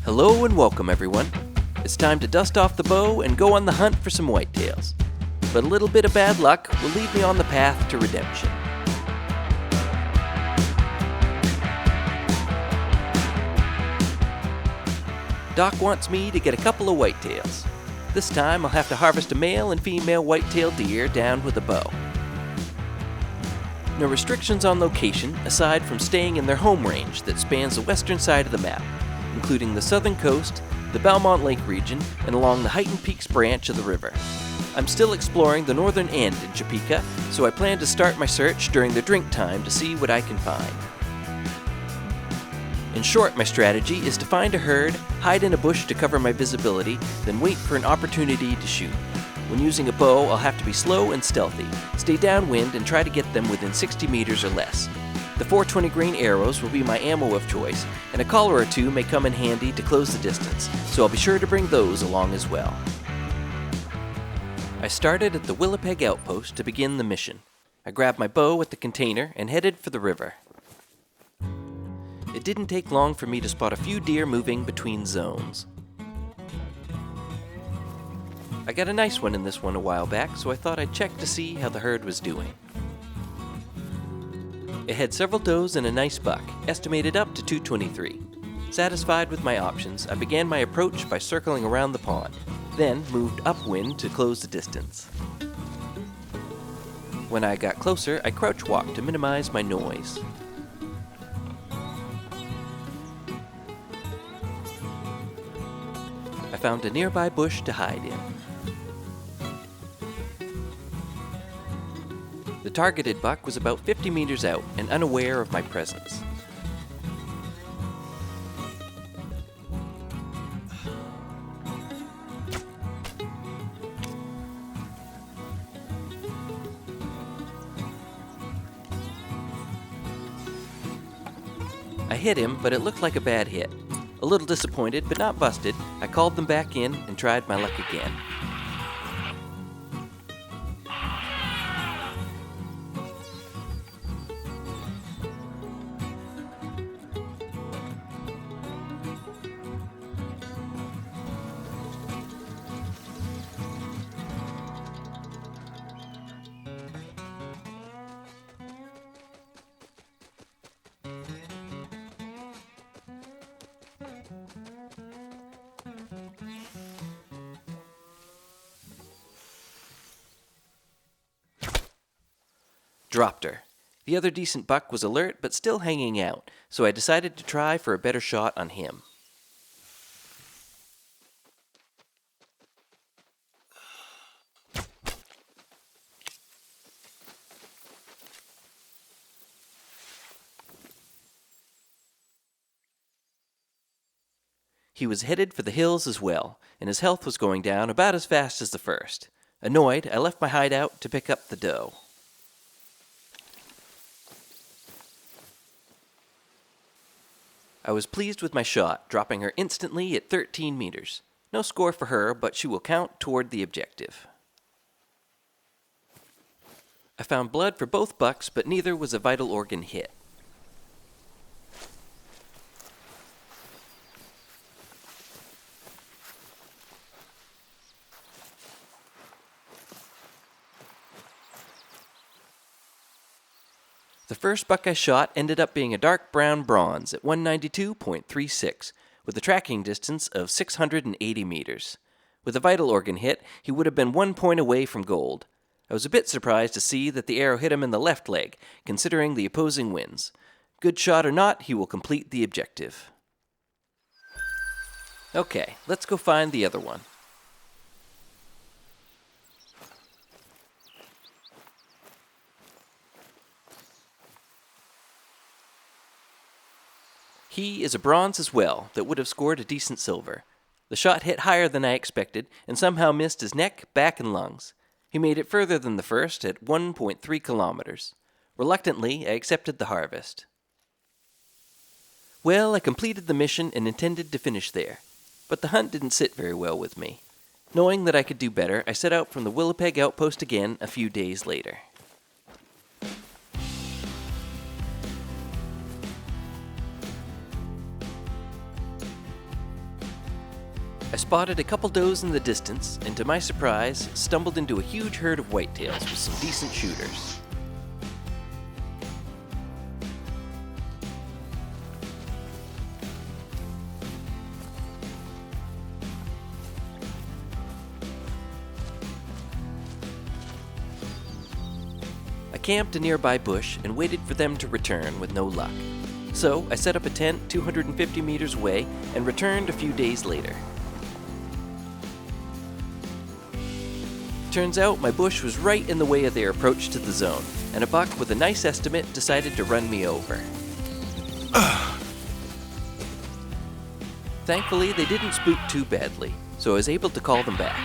Hello and welcome, everyone. It's time to dust off the bow and go on the hunt for some whitetails. But a little bit of bad luck will lead me on the path to redemption. Doc wants me to get a couple of whitetails. This time I'll have to harvest a male and female whitetail deer down with a bow. No restrictions on location aside from staying in their home range that spans the western side of the map, including the southern coast, the Belmont Lake region, and along the Heightened Peaks branch of the river. I'm still exploring the northern end in Topeka, so I plan to start my search during the drink time to see what I can find. In short, my strategy is to find a herd, hide in a bush to cover my visibility, then wait for an opportunity to shoot. When using a bow, I'll have to be slow and stealthy, stay downwind, and try to get them within 60 meters or less. The 420 grain arrows will be my ammo of choice, and a collar or two may come in handy to close the distance, so I'll be sure to bring those along as well. I started at the Willowpeg outpost to begin the mission. I grabbed my bow at the container and headed for the river. It didn't take long for me to spot a few deer moving between zones. I got a nice one in this one a while back, so I thought I'd check to see how the herd was doing. It had several does and a nice buck, estimated up to 223. Satisfied with my options, I began my approach by circling around the pond, then moved upwind to close the distance. When I got closer, I crouch walked to minimize my noise. I found a nearby bush to hide in. The targeted buck was about 50 meters out and unaware of my presence. I hit him, but it looked like a bad hit. A little disappointed, but not busted, I called them back in and tried my luck again. Dropped her. The other decent buck was alert but still hanging out, so I decided to try for a better shot on him. He was headed for the hills as well, and his health was going down about as fast as the first. Annoyed, I left my hideout to pick up the doe. I was pleased with my shot, dropping her instantly at 13 meters. No score for her, but she will count toward the objective. I found blood for both bucks, but neither was a vital organ hit. The first buck I shot ended up being a dark brown bronze at 192.36, with a tracking distance of 680 meters. With a vital organ hit, he would have been 1 point away from gold. I was a bit surprised to see that the arrow hit him in the left leg, considering the opposing winds. Good shot or not, he will complete the objective. Okay, let's go find the other one. He is a bronze as well that would have scored a decent silver. The shot hit higher than I expected and somehow missed his neck, back, and lungs. He made it further than the first at 1.3 kilometers. Reluctantly, I accepted the harvest. Well, I completed the mission and intended to finish there, but the hunt didn't sit very well with me. Knowing that I could do better, I set out from the Willowpeg outpost again a few days later. I spotted a couple does in the distance, and to my surprise, stumbled into a huge herd of whitetails with some decent shooters. I camped a nearby bush and waited for them to return with no luck. So I set up a tent 250 meters away and returned a few days later. Turns out my bush was right in the way of their approach to the zone, and a buck with a nice estimate decided to run me over. Thankfully, they didn't spook too badly, so I was able to call them back.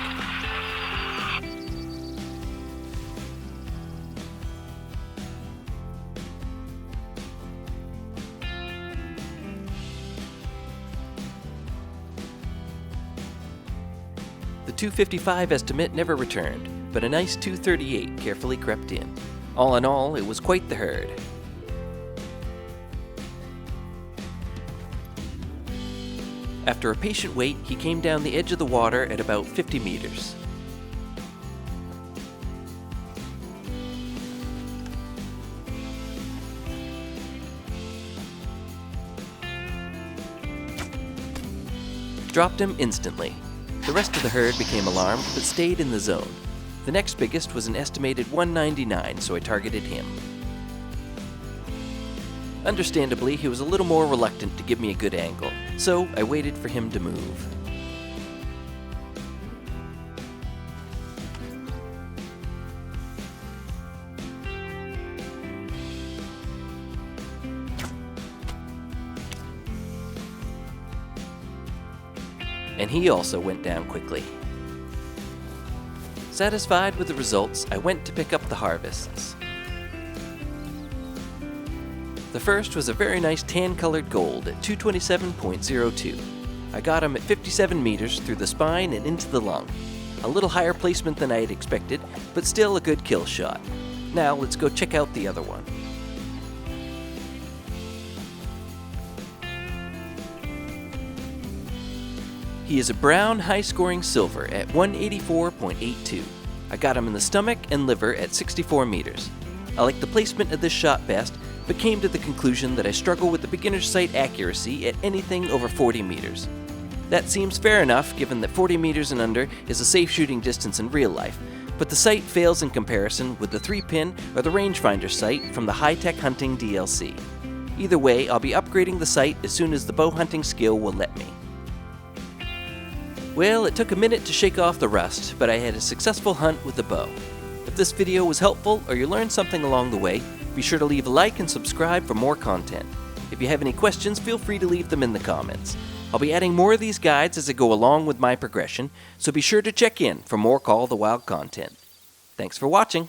The 255 estimate never returned, but a nice 238 carefully crept in. All in all, it was quite the herd. After a patient wait, he came down the edge of the water at about 50 meters. Dropped him instantly. The rest of the herd became alarmed, but stayed in the zone. The next biggest was an estimated 199, so I targeted him. Understandably, he was a little more reluctant to give me a good angle, so I waited for him to move. And he also went down quickly. Satisfied with the results, I went to pick up the harvests. The first was a very nice tan-colored gold at 227.02. I got him at 57 meters through the spine and into the lung. A little higher placement than I had expected, but still a good kill shot. Now let's go check out the other one. He is a brown, high-scoring silver at 184.82. I got him in the stomach and liver at 64 meters. I like the placement of this shot best, but came to the conclusion that I struggle with the beginner's sight accuracy at anything over 40 meters. That seems fair enough, given that 40 meters and under is a safe shooting distance in real life, but the sight fails in comparison with the 3-pin or the rangefinder sight from the High-Tech Hunting DLC. Either way, I'll be upgrading the sight as soon as the bow hunting skill will let me. Well, it took a minute to shake off the rust, but I had a successful hunt with the bow. If this video was helpful or you learned something along the way, be sure to leave a like and subscribe for more content. If you have any questions, feel free to leave them in the comments. I'll be adding more of these guides as I go along with my progression, so be sure to check in for more Call of the Wild content. Thanks for watching.